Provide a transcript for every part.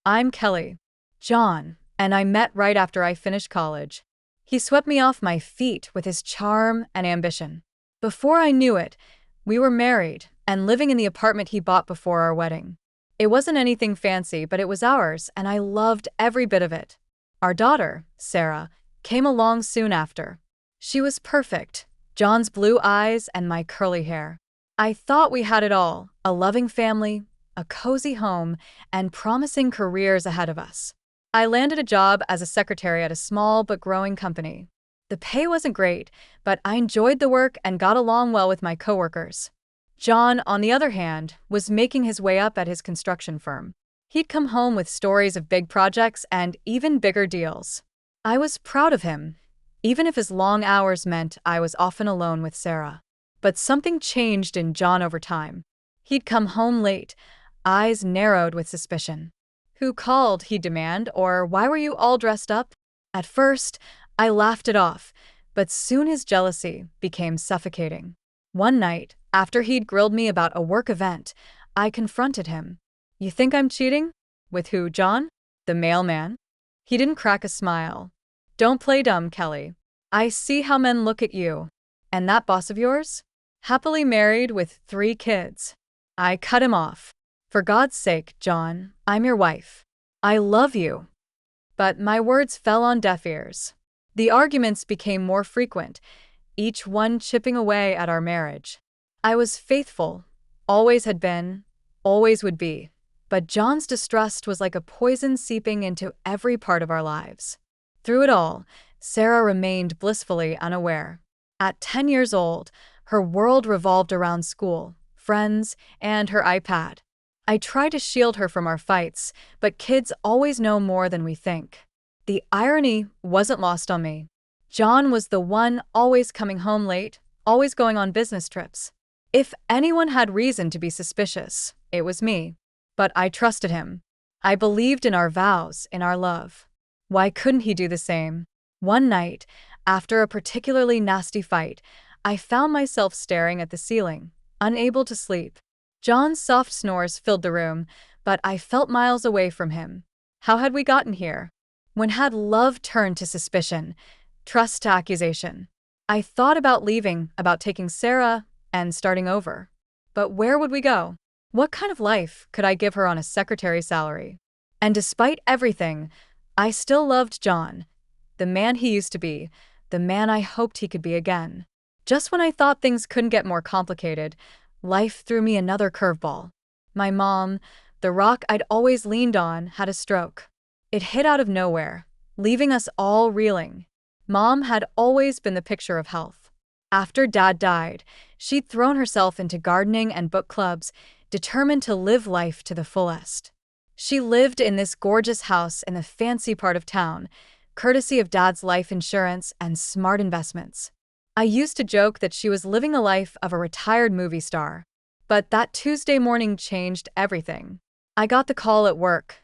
I'm Kelly. John, and I met right after I finished college. He swept me off my feet with his charm and ambition. Before I knew it, we were married and living in the apartment he bought before our wedding. It wasn't anything fancy, but it was ours, and I loved every bit of it. Our daughter, Sarah, came along soon after. She was perfect, John's blue eyes and my curly hair. I thought we had it all, a loving family, a cozy home, and promising careers ahead of us. I landed a job as a secretary at a small but growing company. The pay wasn't great, but I enjoyed the work and got along well with my coworkers. John, on the other hand, was making his way up at his construction firm. He'd come home with stories of big projects and even bigger deals. I was proud of him, even if his long hours meant I was often alone with Sarah. But something changed in John over time. He'd come home late, eyes narrowed with suspicion. "Who called?" he'd demand, or "Why were you all dressed up?" At first, I laughed it off, but soon his jealousy became suffocating. One night, after he'd grilled me about a work event, I confronted him. "You think I'm cheating?" "With who, John? The mailman?" He didn't crack a smile. "Don't play dumb, Kelly. I see how men look at you. And that boss of yours? Happily married with 3 kids." I cut him off. "For God's sake, John, I'm your wife. I love you." But my words fell on deaf ears. The arguments became more frequent, each one chipping away at our marriage. I was faithful, always had been, always would be. But John's distrust was like a poison seeping into every part of our lives. Through it all, Sarah remained blissfully unaware. At 10 years old, her world revolved around school, friends, and her iPad. I tried to shield her from our fights, but kids always know more than we think. The irony wasn't lost on me. John was the one always coming home late, always going on business trips. If anyone had reason to be suspicious, it was me. But I trusted him. I believed in our vows, in our love. Why couldn't he do the same? One night, after a particularly nasty fight, I found myself staring at the ceiling, unable to sleep. John's soft snores filled the room, but I felt miles away from him. How had we gotten here? When had love turned to suspicion, trust to accusation? I thought about leaving, about taking Sarah, and starting over. But where would we go? What kind of life could I give her on a secretary salary? And despite everything, I still loved John, the man he used to be, the man I hoped he could be again. Just when I thought things couldn't get more complicated, life threw me another curveball. My mom, the rock I'd always leaned on, had a stroke. It hit out of nowhere, leaving us all reeling. Mom had always been the picture of health. After Dad died, she'd thrown herself into gardening and book clubs, determined to live life to the fullest. She lived in this gorgeous house in the fancy part of town, courtesy of Dad's life insurance and smart investments. I used to joke that she was living the life of a retired movie star. But that Tuesday morning changed everything. I got the call at work.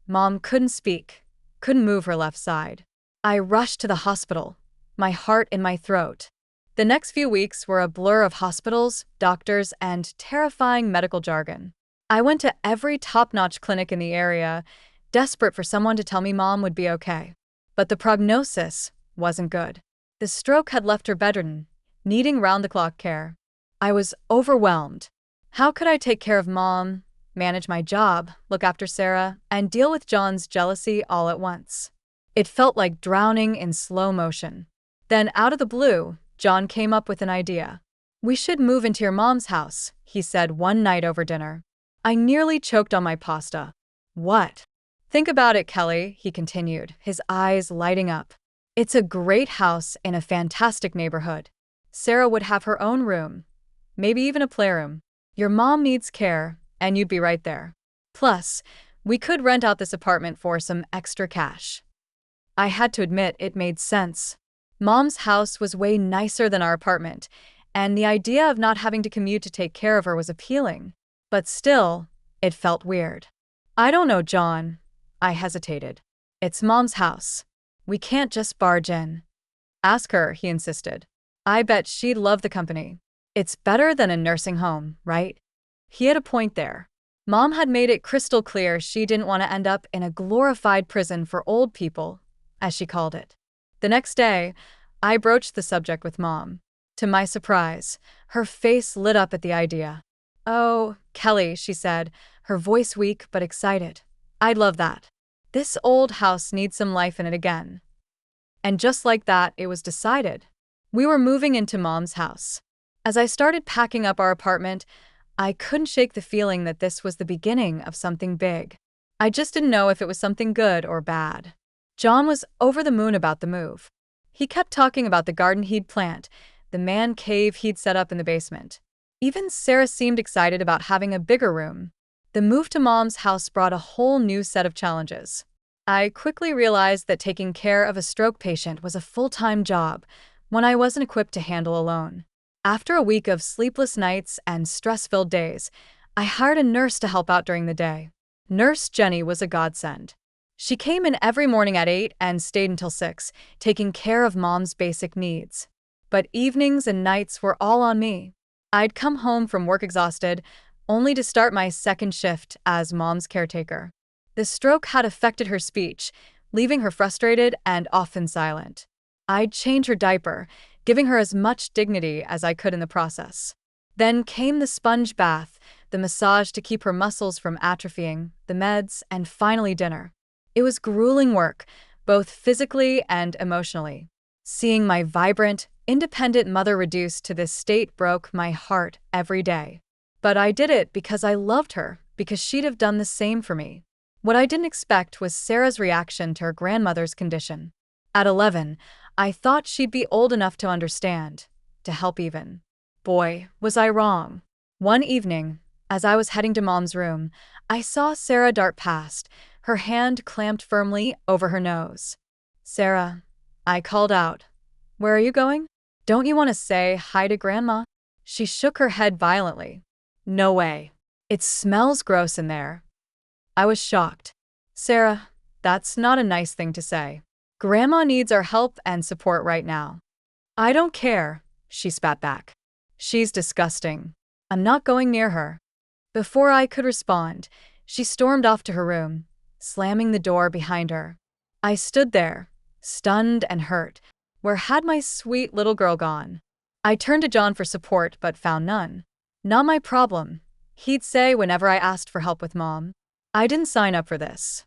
Mom couldn't speak, couldn't move her left side. I rushed to the hospital, my heart in my throat. The next few weeks were a blur of hospitals, doctors, and terrifying medical jargon. I went to every top-notch clinic in the area, desperate for someone to tell me Mom would be okay. But the prognosis wasn't good. The stroke had left her bedridden, needing round-the-clock care. I was overwhelmed. How could I take care of Mom, manage my job, look after Sarah, and deal with John's jealousy all at once? It felt like drowning in slow motion. Then, out of the blue, John came up with an idea. "We should move into your mom's house," he said one night over dinner. I nearly choked on my pasta. "What?" "Think about it, Kelly," he continued, his eyes lighting up. "It's a great house in a fantastic neighborhood. Sarah would have her own room, maybe even a playroom. Your mom needs care, and you'd be right there. Plus, we could rent out this apartment for some extra cash." I had to admit it made sense. Mom's house was way nicer than our apartment, and the idea of not having to commute to take care of her was appealing. But still, it felt weird. "I don't know, John." I hesitated. "It's Mom's house. We can't just barge in." "Ask her," he insisted. "I bet she'd love the company. It's better than a nursing home, right?" He had a point there. Mom had made it crystal clear she didn't want to end up in a glorified prison for old people, as she called it. The next day, I broached the subject with Mom. To my surprise, her face lit up at the idea. "Oh, Kelly," she said, her voice weak but excited. "I'd love that. This old house needs some life in it again." And just like that, it was decided. We were moving into Mom's house. As I started packing up our apartment, I couldn't shake the feeling that this was the beginning of something big. I just didn't know if it was something good or bad. John was over the moon about the move. He kept talking about the garden he'd plant, the man cave he'd set up in the basement. Even Sarah seemed excited about having a bigger room. The move to Mom's house brought a whole new set of challenges. I quickly realized that taking care of a stroke patient was a full-time job, one I wasn't equipped to handle alone. After a week of sleepless nights and stress-filled days, I hired a nurse to help out during the day. Nurse Jenny was a godsend. She came in every morning at 8 and stayed until 6, taking care of Mom's basic needs. But evenings and nights were all on me. I'd come home from work exhausted, only to start my second shift as Mom's caretaker. The stroke had affected her speech, leaving her frustrated and often silent. I'd change her diaper, giving her as much dignity as I could in the process. Then came the sponge bath, the massage to keep her muscles from atrophying, the meds, and finally dinner. It was grueling work, both physically and emotionally. Seeing my vibrant, independent mother reduced to this state broke my heart every day. But I did it because I loved her, because she'd have done the same for me. What I didn't expect was Sarah's reaction to her grandmother's condition. At 11, I thought she'd be old enough to understand, to help even. Boy, was I wrong. One evening, as I was heading to Mom's room, I saw Sarah dart past, her hand clamped firmly over her nose. "Sarah," I called out. "Where are you going? Don't you want to say hi to Grandma?" She shook her head violently. "No way. It smells gross in there." I was shocked. "Sarah, that's not a nice thing to say. Grandma needs our help and support right now." "I don't care," she spat back. "She's disgusting. I'm not going near her." Before I could respond, she stormed off to her room, slamming the door behind her. I stood there, stunned and hurt. Where had my sweet little girl gone? I turned to John for support but found none. "Not my problem," he'd say whenever I asked for help with Mom. I didn't sign up for this.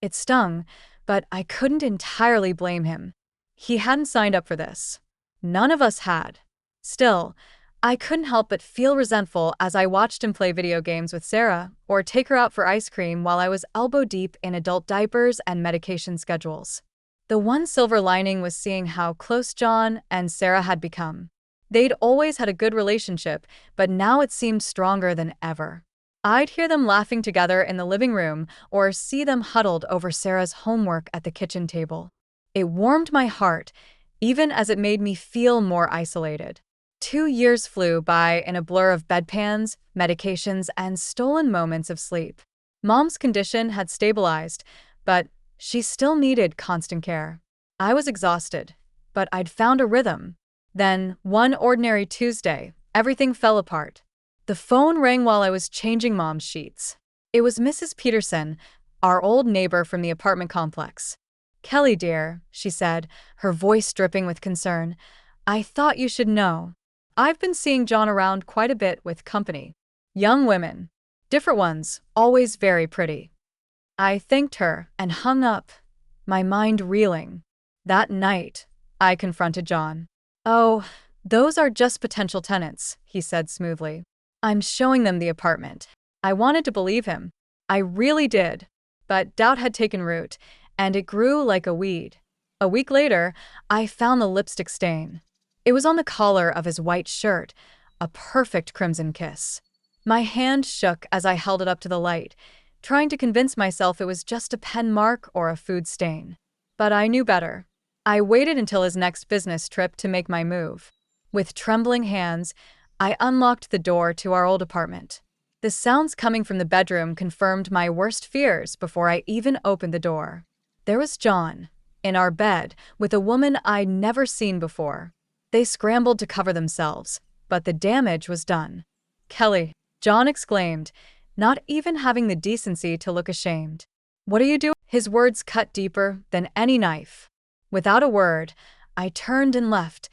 It stung, but I couldn't entirely blame him. He hadn't signed up for this. None of us had. Still, I couldn't help but feel resentful as I watched him play video games with Sarah or take her out for ice cream while I was elbow deep in adult diapers and medication schedules. The one silver lining was seeing how close John and Sarah had become. They'd always had a good relationship, but now it seemed stronger than ever. I'd hear them laughing together in the living room or see them huddled over Sarah's homework at the kitchen table. It warmed my heart, even as it made me feel more isolated. 2 years flew by in a blur of bedpans, medications, and stolen moments of sleep. Mom's condition had stabilized, but she still needed constant care. I was exhausted, but I'd found a rhythm. Then, one ordinary Tuesday, everything fell apart. The phone rang while I was changing Mom's sheets. It was Mrs. Peterson, our old neighbor from the apartment complex. "Kelly, dear," she said, her voice dripping with concern, "I thought you should know. I've been seeing John around quite a bit with company. Young women. Different ones, always very pretty." I thanked her and hung up, my mind reeling. That night, I confronted John. "Oh, those are just potential tenants," he said smoothly. "I'm showing them the apartment." I wanted to believe him. I really did. But doubt had taken root, and it grew like a weed. A week later, I found the lipstick stain. It was on the collar of his white shirt, a perfect crimson kiss. My hand shook as I held it up to the light, trying to convince myself it was just a pen mark or a food stain. But I knew better. I waited until his next business trip to make my move. With trembling hands, I unlocked the door to our old apartment. The sounds coming from the bedroom confirmed my worst fears before I even opened the door. There was John, in our bed, with a woman I'd never seen before. They scrambled to cover themselves, but the damage was done. "Kelly," John exclaimed, not even having the decency to look ashamed. "What are you doing?" His words cut deeper than any knife. Without a word, I turned and left,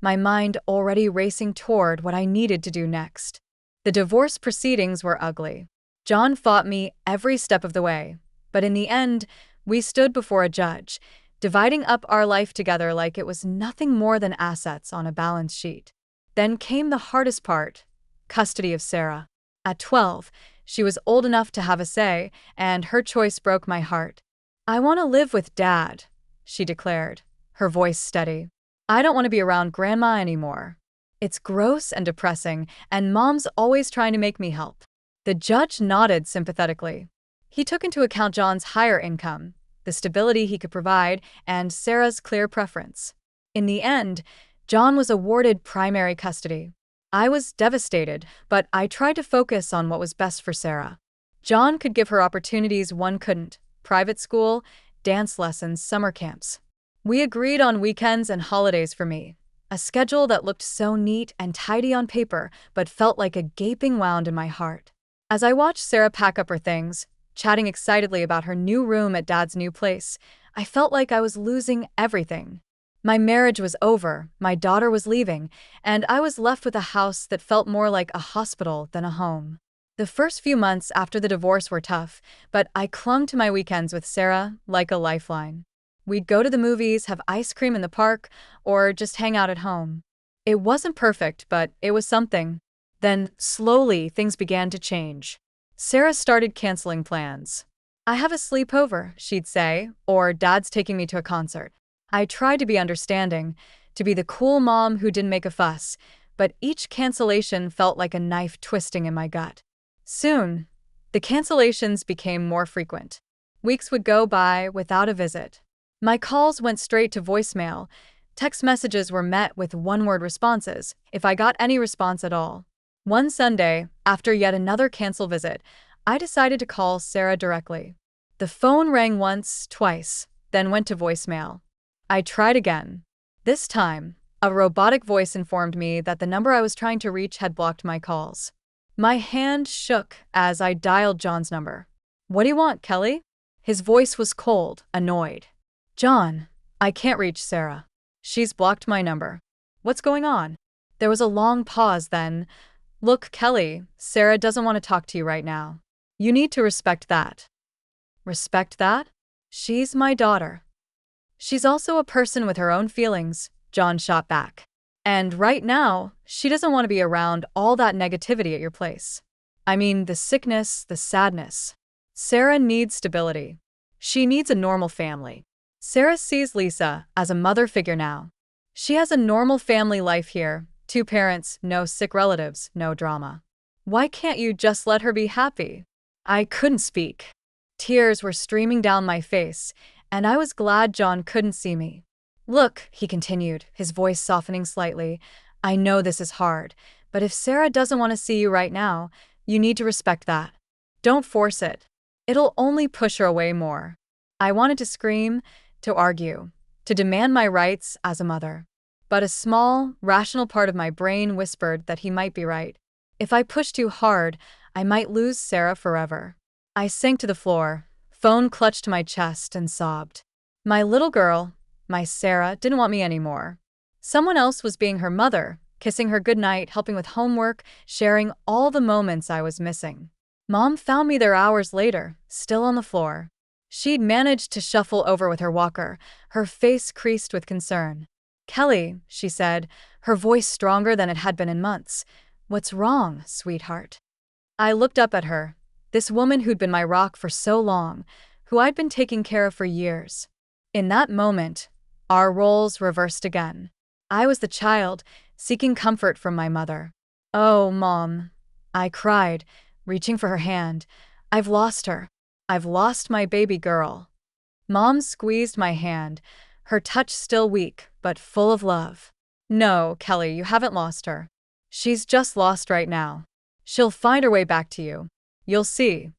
my mind already racing toward what I needed to do next. The divorce proceedings were ugly. John fought me every step of the way, but in the end, we stood before a judge, dividing up our life together like it was nothing more than assets on a balance sheet. Then came the hardest part: custody of Sarah. At 12, she was old enough to have a say, and her choice broke my heart. "I want to live with Dad," she declared, her voice steady. "I don't want to be around Grandma anymore. It's gross and depressing, and Mom's always trying to make me help." The judge nodded sympathetically. He took into account John's higher income, the stability he could provide, and Sarah's clear preference. In the end, John was awarded primary custody. I was devastated, but I tried to focus on what was best for Sarah. John could give her opportunities one couldn't: private school, dance lessons, summer camps. We agreed on weekends and holidays for me, a schedule that looked so neat and tidy on paper but felt like a gaping wound in my heart. As I watched Sarah pack up her things, chatting excitedly about her new room at Dad's new place, I felt like I was losing everything. My marriage was over, my daughter was leaving, and I was left with a house that felt more like a hospital than a home. The first few months after the divorce were tough, but I clung to my weekends with Sarah like a lifeline. We'd go to the movies, have ice cream in the park, or just hang out at home. It wasn't perfect, but it was something. Then, slowly, things began to change. Sarah started canceling plans. "I have a sleepover," she'd say, or "Dad's taking me to a concert." I tried to be understanding, to be the cool mom who didn't make a fuss, but each cancellation felt like a knife twisting in my gut. Soon, the cancellations became more frequent. Weeks would go by without a visit. My calls went straight to voicemail. Text messages were met with one-word responses, if I got any response at all. One Sunday, after yet another cancel visit, I decided to call Sarah directly. The phone rang once, twice, then went to voicemail. I tried again. This time, a robotic voice informed me that the number I was trying to reach had blocked my calls. My hand shook as I dialed John's number. "What do you want, Kelly?" His voice was cold, annoyed. "John, I can't reach Sarah. She's blocked my number." "What's going on?" There was a long pause, then, "Look, Kelly, Sarah doesn't want to talk to you right now. You need to respect that." "Respect that? She's my daughter." "She's also a person with her own feelings," John shot back. "And right now, she doesn't want to be around all that negativity at your place. I mean, the sickness, the sadness. Sarah needs stability. She needs a normal family." Sarah sees Lisa as a mother figure now. She has a normal family life here, 2 parents, no sick relatives, no drama. Why can't you just let her be happy? I couldn't speak. Tears were streaming down my face, and I was glad John couldn't see me. "Look," he continued, his voice softening slightly, "I know this is hard, but if Sarah doesn't want to see you right now, you need to respect that. Don't force it. It'll only push her away more." I wanted to scream, to argue, to demand my rights as a mother. But a small, rational part of my brain whispered that he might be right. If I pushed too hard, I might lose Sarah forever. I sank to the floor, phone clutched to my chest, and sobbed. My little girl, my Sarah, didn't want me anymore. Someone else was being her mother, kissing her goodnight, helping with homework, sharing all the moments I was missing. Mom found me there hours later, still on the floor. She'd managed to shuffle over with her walker, her face creased with concern. "Kelly," she said, her voice stronger than it had been in months. "What's wrong, sweetheart?" I looked up at her, this woman who'd been my rock for so long, who I'd been taking care of for years. In that moment, our roles reversed again. I was the child, seeking comfort from my mother. "Oh, Mom," I cried, reaching for her hand. "I've lost her. I've lost my baby girl." Mom squeezed my hand, her touch still weak, but full of love. "No, Kelly, you haven't lost her. She's just lost right now. She'll find her way back to you. You'll see."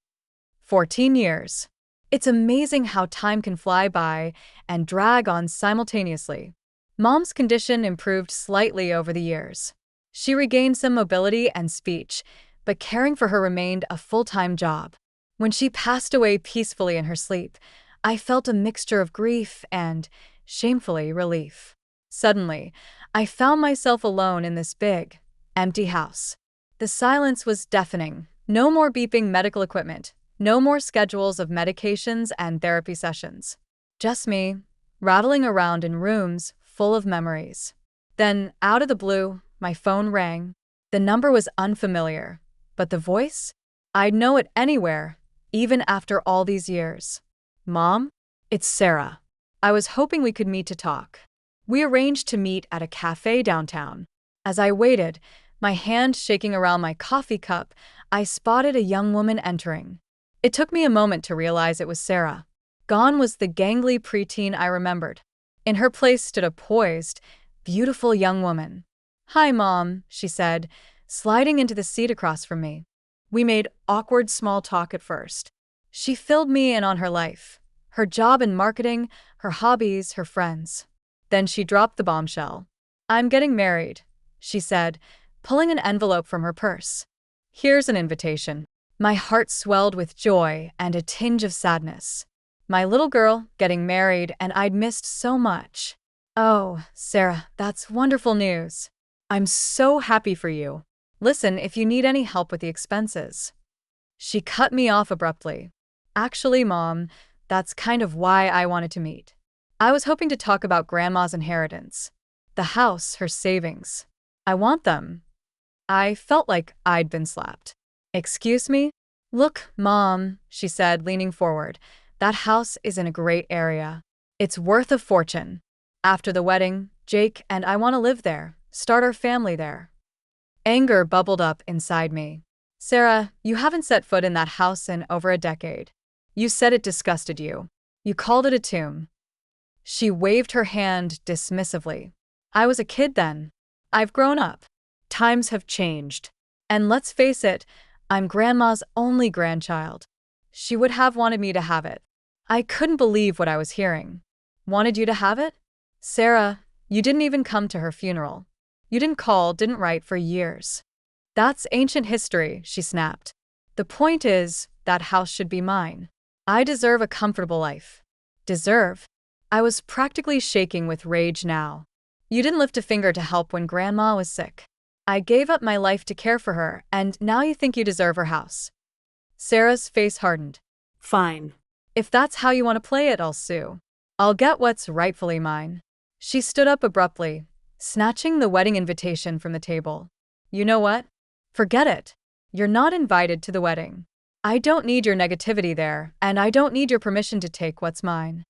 14 years. It's amazing how time can fly by and drag on simultaneously. Mom's condition improved slightly over the years. She regained some mobility and speech, but caring for her remained a full-time job. When she passed away peacefully in her sleep, I felt a mixture of grief and, shamefully, relief. Suddenly, I found myself alone in this big, empty house. The silence was deafening. No more beeping medical equipment, no more schedules of medications and therapy sessions. Just me, rattling around in rooms full of memories. Then, out of the blue, my phone rang. The number was unfamiliar, but the voice? I'd know it anywhere, even after all these years. Mom? It's Sarah. I was hoping we could meet to talk. We arranged to meet at a cafe downtown. As I waited, my hand shaking around my coffee cup, I spotted a young woman entering. It took me a moment to realize it was Sarah. Gone was the gangly preteen I remembered. In her place stood a poised, beautiful young woman. "Hi, Mom," she said, sliding into the seat across from me. We made awkward small talk at first. She filled me in on her life, her job in marketing, her hobbies, her friends. Then she dropped the bombshell. "I'm getting married," she said, pulling an envelope from her purse. "Here's an invitation." My heart swelled with joy and a tinge of sadness. My little girl getting married, and I'd missed so much. "Oh, Sarah, that's wonderful news. I'm so happy for you. Listen, if you need any help with the expenses." She cut me off abruptly. "Actually, Mom, that's kind of why I wanted to meet. I was hoping to talk about Grandma's inheritance. The house, her savings. I want them." I felt like I'd been slapped. "Excuse me?" "Look, Mom," she said, leaning forward. "That house is in a great area. It's worth a fortune. After the wedding, Jake and I want to live there, start our family there." Anger bubbled up inside me. "Sarah, you haven't set foot in that house in over a decade. You said it disgusted you. You called it a tomb." She waved her hand dismissively. "I was a kid then. I've grown up. Times have changed. And let's face it, I'm Grandma's only grandchild. She would have wanted me to have it." I couldn't believe what I was hearing. "Wanted you to have it? Sarah, you didn't even come to her funeral. You didn't call, didn't write for years." "That's ancient history," she snapped. "The point is, that house should be mine. I deserve a comfortable life." "Deserve?" I was practically shaking with rage now. "You didn't lift a finger to help when Grandma was sick. I gave up my life to care for her, and now you think you deserve her house." Sarah's face hardened. "Fine. If that's how you want to play it, I'll sue. I'll get what's rightfully mine." She stood up abruptly, snatching the wedding invitation from the table. "You know what? Forget it. You're not invited to the wedding. I don't need your negativity there, and I don't need your permission to take what's mine."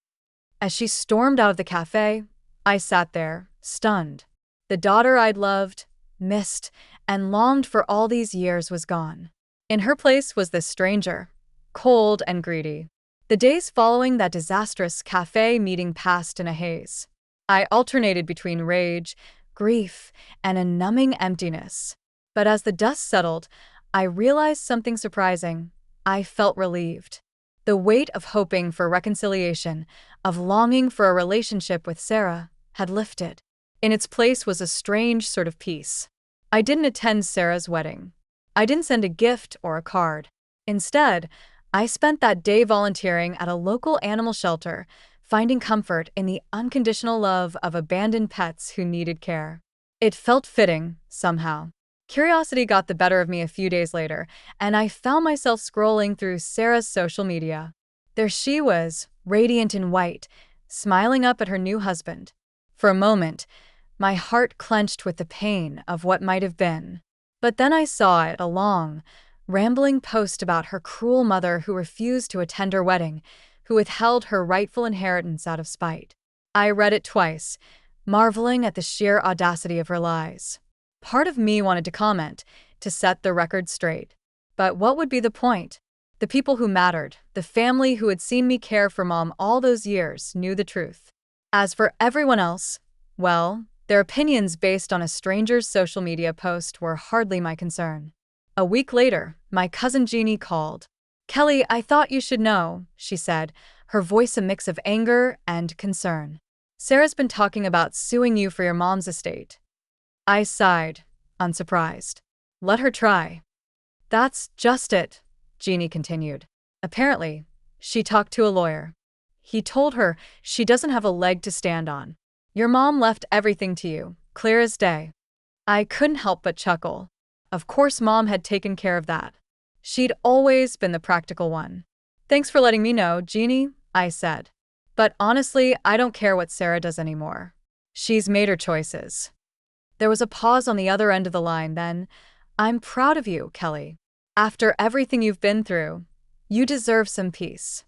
As she stormed out of the cafe, I sat there, stunned. The daughter I'd loved, missed, and longed for all these years was gone. In her place was this stranger, cold and greedy. The days following that disastrous cafe meeting passed in a haze. I alternated between rage, grief, and a numbing emptiness. But as the dust settled, I realized something surprising. I felt relieved. The weight of hoping for reconciliation, of longing for a relationship with Sarah, had lifted. In its place was a strange sort of peace. I didn't attend Sarah's wedding. I didn't send a gift or a card. Instead, I spent that day volunteering at a local animal shelter, finding comfort in the unconditional love of abandoned pets who needed care. It felt fitting, somehow. Curiosity got the better of me a few days later, and I found myself scrolling through Sarah's social media. There she was, radiant in white, smiling up at her new husband. For a moment, my heart clenched with the pain of what might have been. But then I saw it, a long, rambling post about her cruel mother who refused to attend her wedding, who withheld her rightful inheritance out of spite. I read it twice, marveling at the sheer audacity of her lies. Part of me wanted to comment, to set the record straight. But what would be the point? The people who mattered, the family who had seen me care for Mom all those years, knew the truth. As for everyone else, well, their opinions based on a stranger's social media post were hardly my concern. A week later, my cousin Jeannie called. "Kelly, I thought you should know," she said, her voice a mix of anger and concern. "Sarah's been talking about suing you for your mom's estate." I sighed, unsurprised. Let her try. That's just it, Jeannie continued. Apparently, she talked to a lawyer. He told her she doesn't have a leg to stand on. Your mom left everything to you, clear as day. I couldn't help but chuckle. Of course, Mom had taken care of that. She'd always been the practical one. Thanks for letting me know, Jeannie, I said. But honestly, I don't care what Sarah does anymore. She's made her choices. There was a pause on the other end of the line then. I'm proud of you, Kelly. After everything you've been through, you deserve some peace.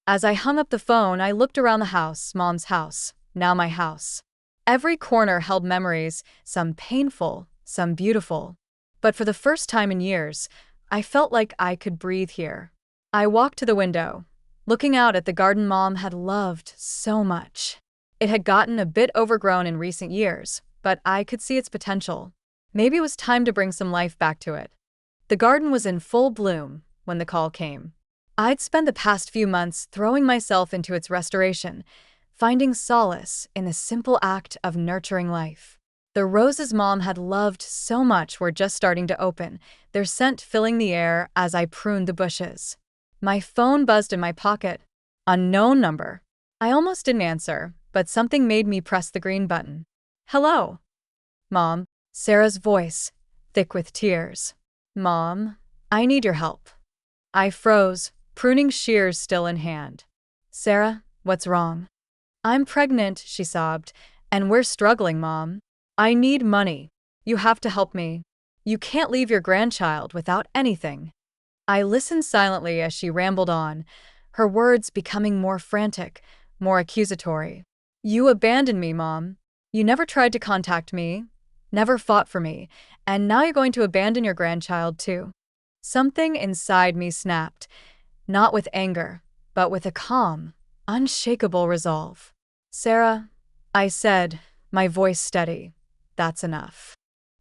As I hung up the phone, I looked around the house, Mom's house, now my house. Every corner held memories, some painful, some beautiful. But for the first time in years, I felt like I could breathe here. I walked to the window, looking out at the garden Mom had loved so much. It had gotten a bit overgrown in recent years, but I could see its potential. Maybe it was time to bring some life back to it. The garden was in full bloom when the call came. I'd spent the past few months throwing myself into its restoration, finding solace in the simple act of nurturing life. The roses Mom had loved so much were just starting to open, their scent filling the air as I pruned the bushes. My phone buzzed in my pocket. Unknown number. I almost didn't answer, but something made me press the green button. Hello? Mom, Sarah's voice, thick with tears. Mom, I need your help. I froze, pruning shears still in hand. Sarah, what's wrong? I'm pregnant, she sobbed, and we're struggling, Mom. I need money. You have to help me. You can't leave your grandchild without anything. I listened silently as she rambled on, her words becoming more frantic, more accusatory. You abandoned me, Mom. You never tried to contact me, never fought for me, and now you're going to abandon your grandchild too. Something inside me snapped, not with anger, but with a calm, unshakable resolve. Sarah, I said, my voice steady. That's enough.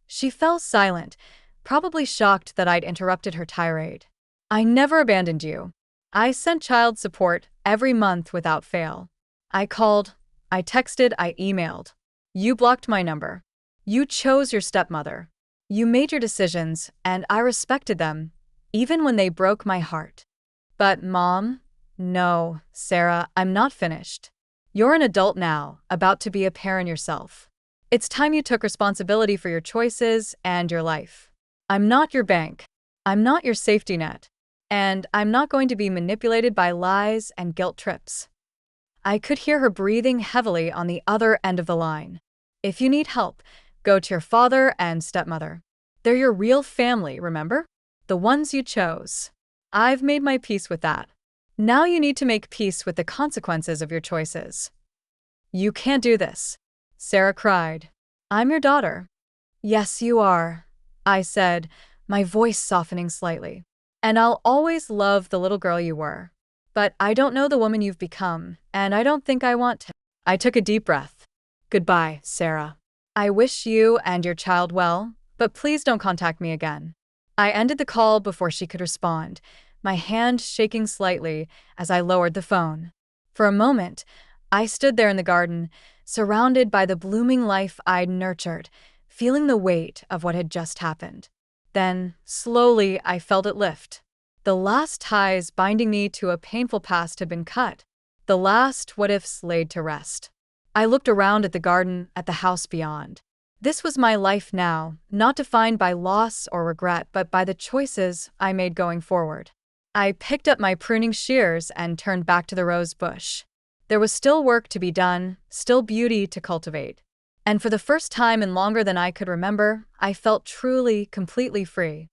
She fell silent, probably shocked that I'd interrupted her tirade. I never abandoned you. I sent child support every month without fail. I called, I texted, I emailed. You blocked my number. You chose your stepmother. You made your decisions, and I respected them, even when they broke my heart. But, Mom, no, Sarah, I'm not finished. You're an adult now, about to be a parent yourself. It's time you took responsibility for your choices and your life. I'm not your bank. I'm not your safety net. And I'm not going to be manipulated by lies and guilt trips. I could hear her breathing heavily on the other end of the line. If you need help, go to your father and stepmother. They're your real family, remember? The ones you chose. I've made my peace with that. Now you need to make peace with the consequences of your choices. You can't do this, Sarah cried. I'm your daughter. Yes, you are, I said, my voice softening slightly. And I'll always love the little girl you were. But I don't know the woman you've become, and I don't think I want to. I took a deep breath. Goodbye, Sarah. I wish you and your child well, but please don't contact me again. I ended the call before she could respond, my hand shaking slightly as I lowered the phone. For a moment, I stood there in the garden, surrounded by the blooming life I'd nurtured, feeling the weight of what had just happened. Then, slowly, I felt it lift. The last ties binding me to a painful past had been cut, the last what-ifs laid to rest. I looked around at the garden, at the house beyond. This was my life now, not defined by loss or regret, but by the choices I made going forward. I picked up my pruning shears and turned back to the rose bush. There was still work to be done, still beauty to cultivate. And for the first time in longer than I could remember, I felt truly, completely free.